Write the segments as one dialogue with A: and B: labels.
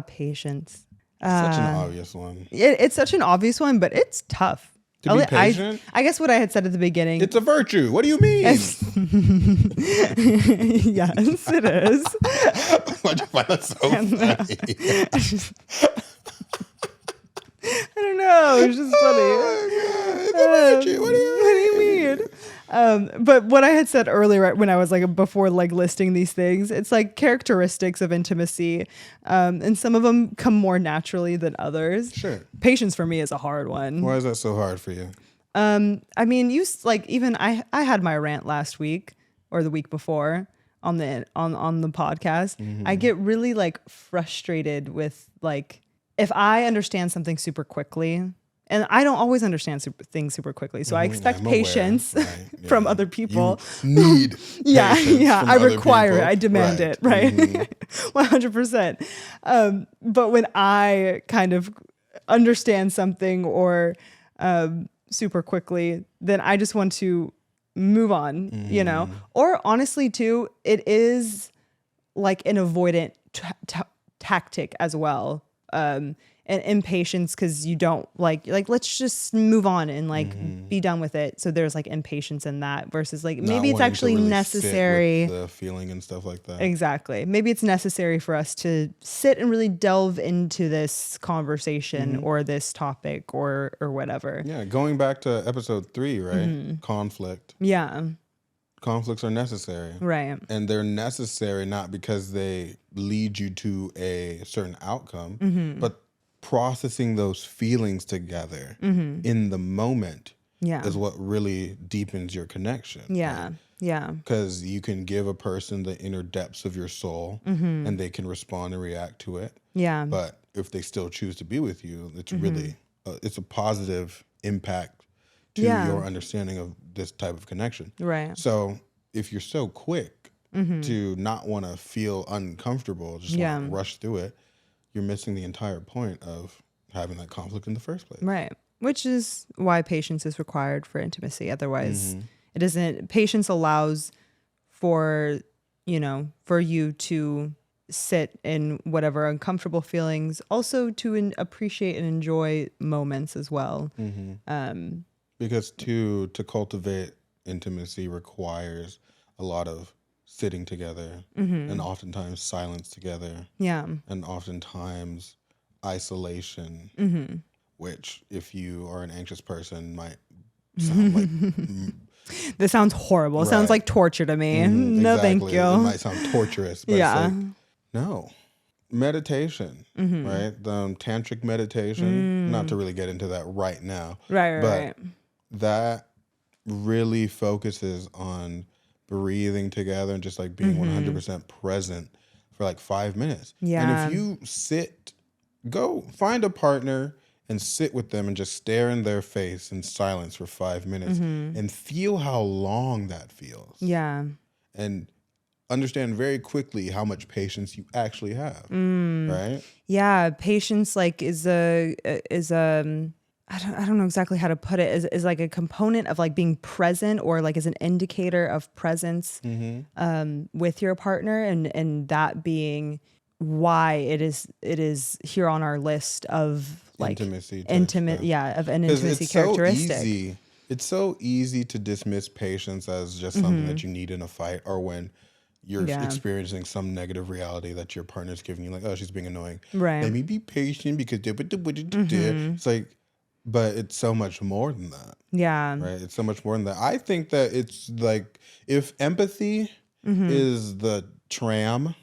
A: Patience.
B: Such an obvious one.
A: It's such an obvious one, but it's tough.
B: To be patient?
A: I guess what I had said at the beginning.
B: It's a virtue. What do you mean?
A: Yes, it is.
B: Why'd you find that so funny?
A: I don't know. It's just funny.
B: Oh my God. It's a virtue. What do you mean?
A: But what I had said earlier, right, when I was like before, like listing these things, it's like characteristics of intimacy, and some of them come more naturally than others.
B: Sure.
A: Patience for me is a hard one.
B: Why is that so hard for you?
A: I mean, even I had my rant last week or the week before on the podcast.
B: Mm-hmm.
A: I get really like frustrated with like if I understand something super quickly. And I don't always understand things super quickly. So I expect patience from other people.
B: You need
A: yeah. I
B: other
A: require
B: people.
A: it. I demand it. Right. 100%. But when I kind of understand something or super quickly, then I just want to move on, you know? Or honestly, too, it is like an avoidant tactic as well. And impatience because you don't like let's just move on and like be done with it. So there's like impatience in that versus like maybe it's actually
B: really
A: necessary.
B: Sit with the feeling and stuff like that.
A: Exactly. Maybe it's necessary for us to sit and really delve into this conversation or this topic or whatever.
B: Yeah, going back to episode 3, right? Conflict.
A: Yeah.
B: Conflicts are necessary.
A: Right.
B: And they're necessary not because they lead you to a certain outcome, but processing those feelings together in the moment is what really deepens your connection.
A: Yeah.
B: Right?
A: Yeah.
B: Because you can give a person the inner depths of your soul and they can respond and react to it.
A: Yeah.
B: But if they still choose to be with you, it's really, it's a positive impact to your understanding of this type of connection.
A: Right.
B: So if you're so quick to not want to feel uncomfortable, just want to rush through it, you're missing the entire point of having that conflict in the first place.
A: Right. Which is why patience is required for intimacy. Otherwise, it isn't. Patience allows for, for you to sit in whatever uncomfortable feelings, also to appreciate and enjoy moments as well.
B: Because to cultivate intimacy requires a lot of sitting together and oftentimes silence together.
A: Yeah.
B: And oftentimes isolation, which if you are an anxious person might sound like...
A: This sounds horrible. It sounds like torture to me. No,
B: exactly.
A: thank you.
B: It might sound torturous, but it's like, no. Meditation, right? The tantric meditation, not to really get into that right now.
A: Right.
B: That really focuses on breathing together and just like being 100% present for like 5 minutes.
A: Yeah.
B: And if you go find a partner and sit with them and just stare in their face in silence for 5 minutes and feel how long that feels.
A: Yeah.
B: And understand very quickly how much patience you actually have. Right?
A: Yeah. Patience like is I don't know exactly how to put it, is like a component of like being present or like is an indicator of presence with your partner and that being why it is here on our list of like
B: intimacy
A: of intimacy characteristic.
B: It's so easy to dismiss patience as just something that you need in a fight or when you're experiencing some negative reality that your partner's giving you, like, oh, she's being annoying.
A: Right.
B: Let me be patient because it's like, but it's so much more than that.
A: Yeah.
B: Right? It's so much more than that. I think that it's like if empathy is the tram,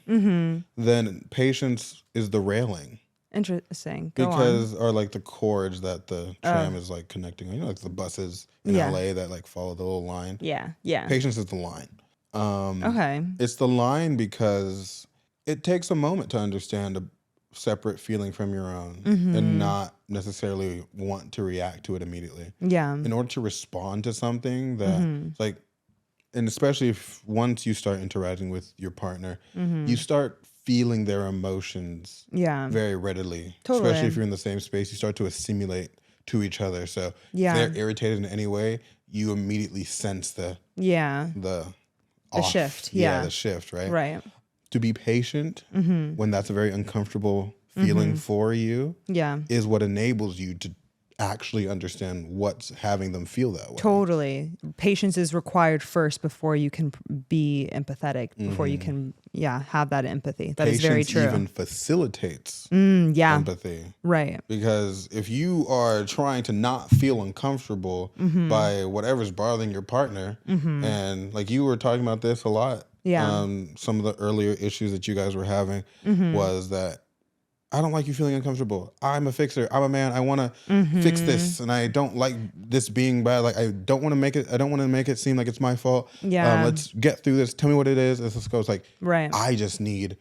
B: then patience is the railing.
A: Interesting.
B: Or like the cords that the tram is like connecting. Like the buses in LA that like follow the little line.
A: Yeah.
B: Patience is the line.
A: Okay.
B: It's the line because it takes a moment to understand a separate feeling from your own and not necessarily want to react to it immediately.
A: Yeah.
B: In order to respond to something that like, and especially if once you start interacting with your partner, you start feeling their emotions very readily.
A: Totally.
B: Especially if you're in the same space, you start to assimulate to each other. So if they're irritated in any way, you immediately sense the
A: shift.
B: The shift, right?
A: Right.
B: To be patient when that's a very uncomfortable feeling for you
A: Yeah.
B: is what enables you to actually understand what's having them feel that way.
A: Totally. Patience is required first before you can be empathetic, before you can, have that empathy. That is very true.
B: Patience even facilitates
A: yeah.
B: empathy.
A: Right.
B: Because if you are trying to not feel uncomfortable by whatever's bothering your partner, and like you were talking about this a lot, some of the earlier issues that you guys were having was that I don't like you feeling uncomfortable. I'm a fixer. I'm a man. I want to fix this, and I don't like this being bad. Like I don't want to make it seem like it's my fault.
A: Yeah.
B: Let's get through this. Tell me what it is. Let's just go. It's like,
A: right.
B: I just need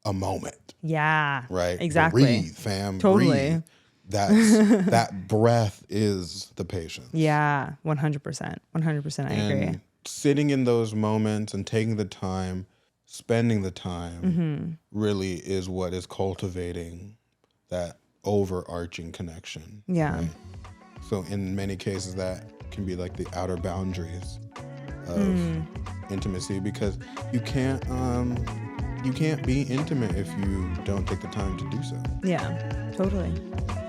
B: a moment.
A: Yeah.
B: Right.
A: Exactly.
B: Breathe, fam.
A: Totally.
B: Breathe. That breath is the patience.
A: Yeah. 100%. 100%. I agree.
B: Sitting in those moments and taking the time, spending the time really is what is cultivating that overarching connection.
A: Yeah.
B: Right? So in many cases that can be like the outer boundaries of intimacy, because you can't be intimate if you don't take the time to do so.
A: Yeah, totally.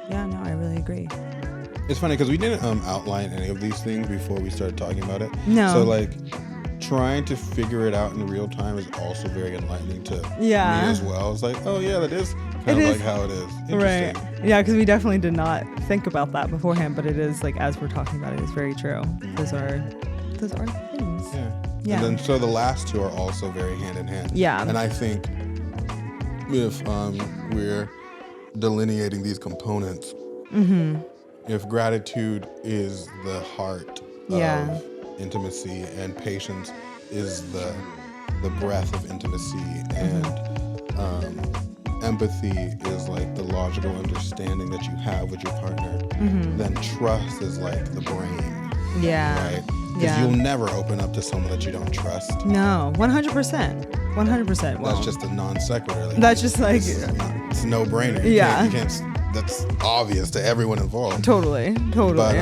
A: Yeah, no, I really agree.
B: It's funny because we didn't outline any of these things before we started talking about it.
A: No.
B: So like trying to figure it out in real time is also very enlightening to me as well. It's like, oh yeah, that is kind of like how it is. Interesting.
A: Right. Yeah, because we definitely did not think about that beforehand, but it is like, as we're talking about it, it's very true. Those are things.
B: Yeah. And then so the last two are also very hand in hand.
A: Yeah.
B: And I think if we're delineating these components, if gratitude is the heart of intimacy and patience is the breath of intimacy, and empathy is like the logical understanding that you have with your partner, then trust is like the brain.
A: Yeah.
B: Right? Because you'll never open up to someone that you don't trust.
A: No, 100%. 100%. Well,
B: that's just a non sequitur. Like,
A: that's just like
B: it's no brainer. You can't. That's obvious to everyone involved.
A: Totally.
B: But